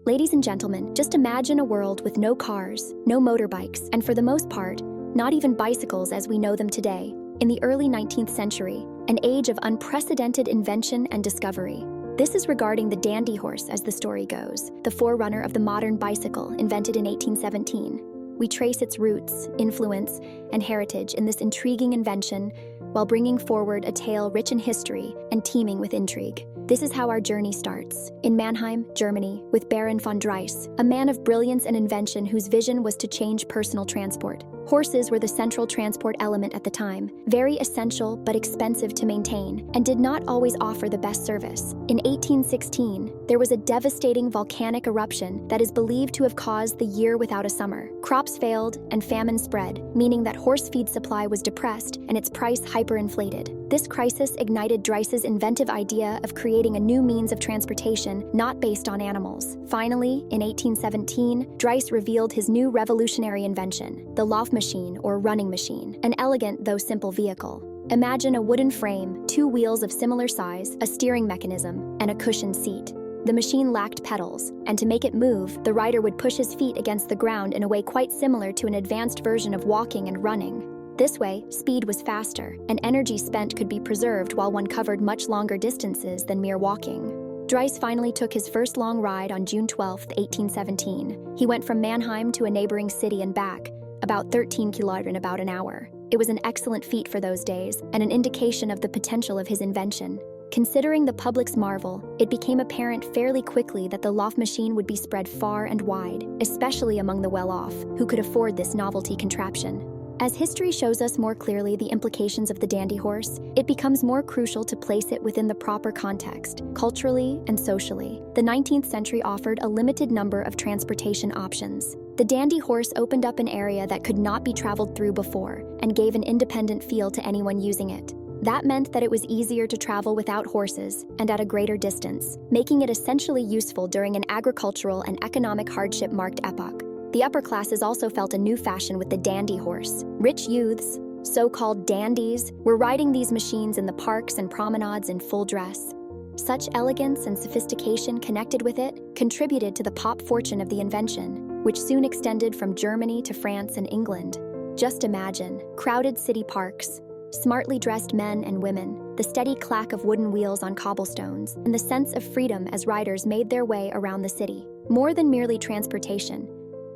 Ladies and gentlemen, just imagine a world with no cars, no motorbikes, and for the most part, not even bicycles as we know them today. In the early 19th century, an age of unprecedented invention and discovery. This is regarding the dandy horse, as the story goes, the forerunner of the modern bicycle, invented in 1817. We trace its roots, influence, and heritage in this intriguing invention while bringing forward a tale rich in history and teeming with intrigue. This is how our journey starts, in Mannheim, Germany, with Baron von Drais, a man of brilliance and invention whose vision was to change personal transport. Horses were the central transport element at the time, very essential but expensive to maintain, and did not always offer the best service. In 1816, there was a devastating volcanic eruption that is believed to have caused the year without a summer. Crops failed and famine spread, meaning that horse feed supply was depressed and its price hyperinflated. This crisis ignited Dreis's inventive idea of creating a new means of transportation not based on animals. Finally, in 1817, Drais revealed his new revolutionary invention, the Lauf machine or running machine, an elegant though simple vehicle. Imagine a wooden frame, two wheels of similar size, a steering mechanism, and a cushioned seat. The machine lacked pedals, and to make it move, the rider would push his feet against the ground in a way quite similar to an advanced version of walking and running. This way, speed was faster, and energy spent could be preserved while one covered much longer distances than mere walking. Drais finally took his first long ride on June 12, 1817. He went from Mannheim to a neighboring city and back, about 13 kilometers in about an hour. It was an excellent feat for those days, and an indication of the potential of his invention. Considering the public's marvel, it became apparent fairly quickly that the Lauf machine would be spread far and wide, especially among the well-off, who could afford this novelty contraption. As history shows us more clearly the implications of the dandy horse, it becomes more crucial to place it within the proper context, culturally and socially. The 19th century offered a limited number of transportation options. The dandy horse opened up an area that could not be traveled through before, and gave an independent feel to anyone using it. That meant that it was easier to travel without horses and at a greater distance, making it essentially useful during an agricultural and economic hardship-marked epoch. The upper classes also felt a new fashion with the dandy horse. Rich youths, so-called dandies, were riding these machines in the parks and promenades in full dress. Such elegance and sophistication connected with it contributed to the pop fortune of the invention, which soon extended from Germany to France and England. Just imagine, crowded city parks, smartly dressed men and women, the steady clack of wooden wheels on cobblestones, and the sense of freedom as riders made their way around the city. More than merely transportation,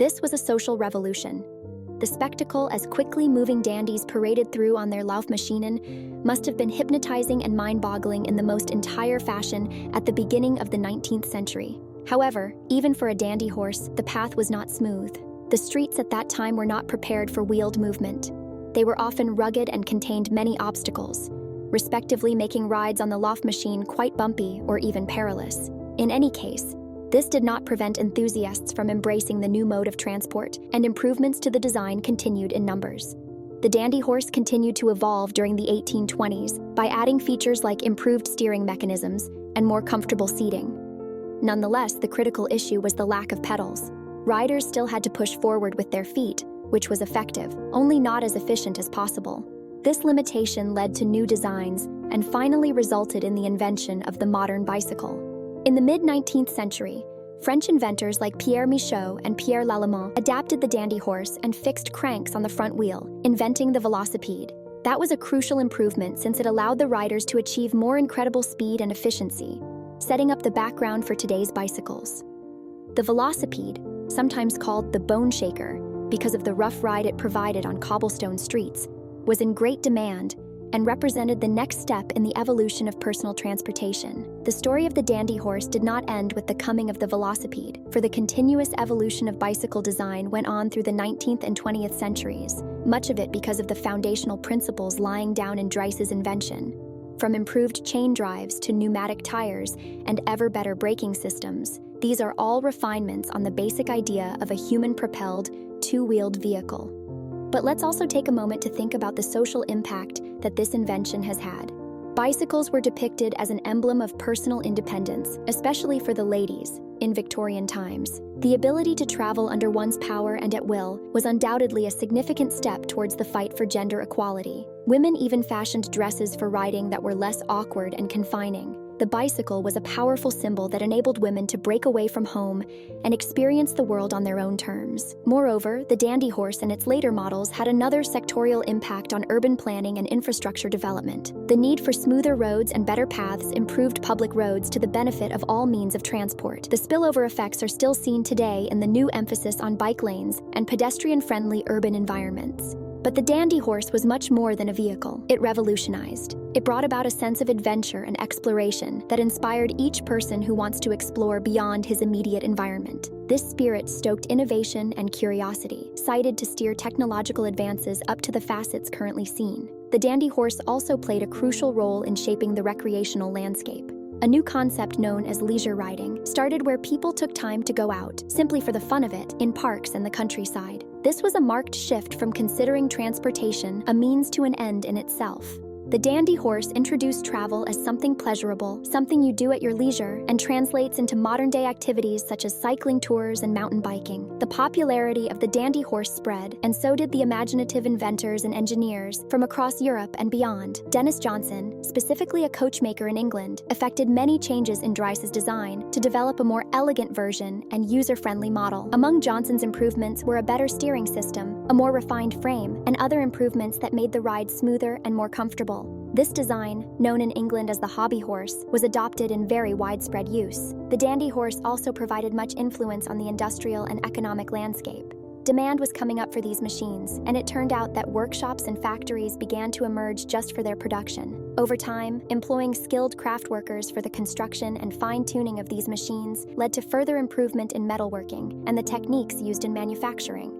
this was a social revolution. The spectacle as quickly moving dandies paraded through on their Laufmaschinen must have been hypnotizing and mind-boggling in the most entire fashion at the beginning of the 19th century. However, even for a dandy horse, the path was not smooth. The streets at that time were not prepared for wheeled movement. They were often rugged and contained many obstacles, respectively making rides on the Laufmaschine quite bumpy or even perilous. In any case, this did not prevent enthusiasts from embracing the new mode of transport, and improvements to the design continued in numbers. The dandy horse continued to evolve during the 1820s by adding features like improved steering mechanisms and more comfortable seating. Nonetheless, the critical issue was the lack of pedals. Riders still had to push forward with their feet, which was effective, only not as efficient as possible. This limitation led to new designs and finally resulted in the invention of the modern bicycle. In the mid-19th century, French inventors like Pierre Michaud and Pierre Lallemand adapted the dandy horse and fixed cranks on the front wheel, inventing the velocipede. That was a crucial improvement since it allowed the riders to achieve more incredible speed and efficiency, setting up the background for today's bicycles. The velocipede, sometimes called the bone shaker because of the rough ride it provided on cobblestone streets, was in great demand and represented the next step in the evolution of personal transportation. The story of the dandy horse did not end with the coming of the velocipede, for the continuous evolution of bicycle design went on through the 19th and 20th centuries, much of it because of the foundational principles lying down in Dreis's invention. From improved chain drives to pneumatic tires and ever better braking systems, these are all refinements on the basic idea of a human-propelled, two-wheeled vehicle. But let's also take a moment to think about the social impact that this invention has had. Bicycles were depicted as an emblem of personal independence, especially for the ladies, in Victorian times. The ability to travel under one's power and at will was undoubtedly a significant step towards the fight for gender equality. Women even fashioned dresses for riding that were less awkward and confining. the bicycle was a powerful symbol that enabled women to break away from home and experience the world on their own terms. Moreover, the dandy horse and its later models had another sectorial impact on urban planning and infrastructure development. The need for smoother roads and better paths improved public roads to the benefit of all means of transport. The spillover effects are still seen today in the new emphasis on bike lanes and pedestrian-friendly urban environments. But the dandy horse was much more than a vehicle. It revolutionized. It brought about a sense of adventure and exploration that inspired each person who wants to explore beyond his immediate environment. This spirit stoked innovation and curiosity, cited to steer technological advances up to the facets currently seen. The dandy horse also played a crucial role in shaping the recreational landscape. A new concept known as leisure riding started where people took time to go out, simply for the fun of it, in parks and the countryside. This was a marked shift from considering transportation a means to an end in itself. The dandy horse introduced travel as something pleasurable, something you do at your leisure, and translates into modern-day activities such as cycling tours and mountain biking. The popularity of the dandy horse spread, and so did the imaginative inventors and engineers from across Europe and beyond. Dennis Johnson, specifically a coachmaker in England, effected many changes in Drais's design to develop a more elegant version and user-friendly model. Among Johnson's improvements were a better steering system, a more refined frame, and other improvements that made the ride smoother and more comfortable. This design, known in England as the hobby horse, was adopted in very widespread use. The dandy horse also provided much influence on the industrial and economic landscape. Demand was coming up for these machines, and it turned out that workshops and factories began to emerge just for their production. Over time, employing skilled craft workers for the construction and fine-tuning of these machines led to further improvement in metalworking and the techniques used in manufacturing.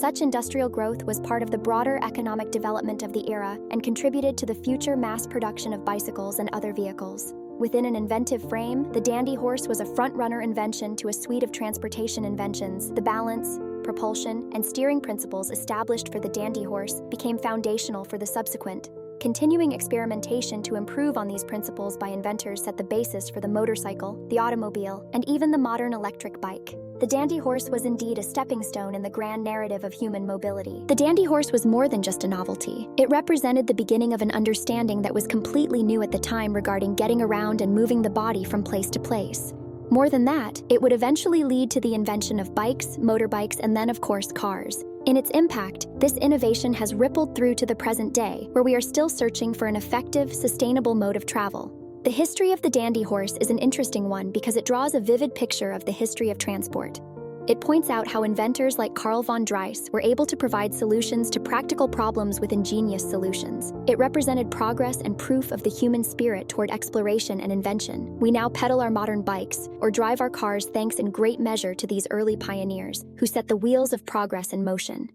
Such industrial growth was part of the broader economic development of the era and contributed to the future mass production of bicycles and other vehicles. Within an inventive frame, the dandy horse was a front-runner invention to a suite of transportation inventions. The balance, propulsion, and steering principles established for the dandy horse became foundational for the subsequent. Continuing experimentation to improve on these principles by inventors set the basis for the motorcycle, the automobile, and even the modern electric bike. The dandy horse was indeed a stepping stone in the grand narrative of human mobility. The dandy horse was more than just a novelty. It represented the beginning of an understanding that was completely new at the time regarding getting around and moving the body from place to place. More than that, it would eventually lead to the invention of bikes, motorbikes, and then, of course, cars. In its impact, this innovation has rippled through to the present day, where we are still searching for an effective, sustainable mode of travel. The history of the dandy horse is an interesting one because it draws a vivid picture of the history of transport. It points out how inventors like Karl Drais were able to provide solutions to practical problems with ingenious solutions. It represented progress and proof of the human spirit toward exploration and invention. We now pedal our modern bikes or drive our cars thanks in great measure to these early pioneers who set the wheels of progress in motion.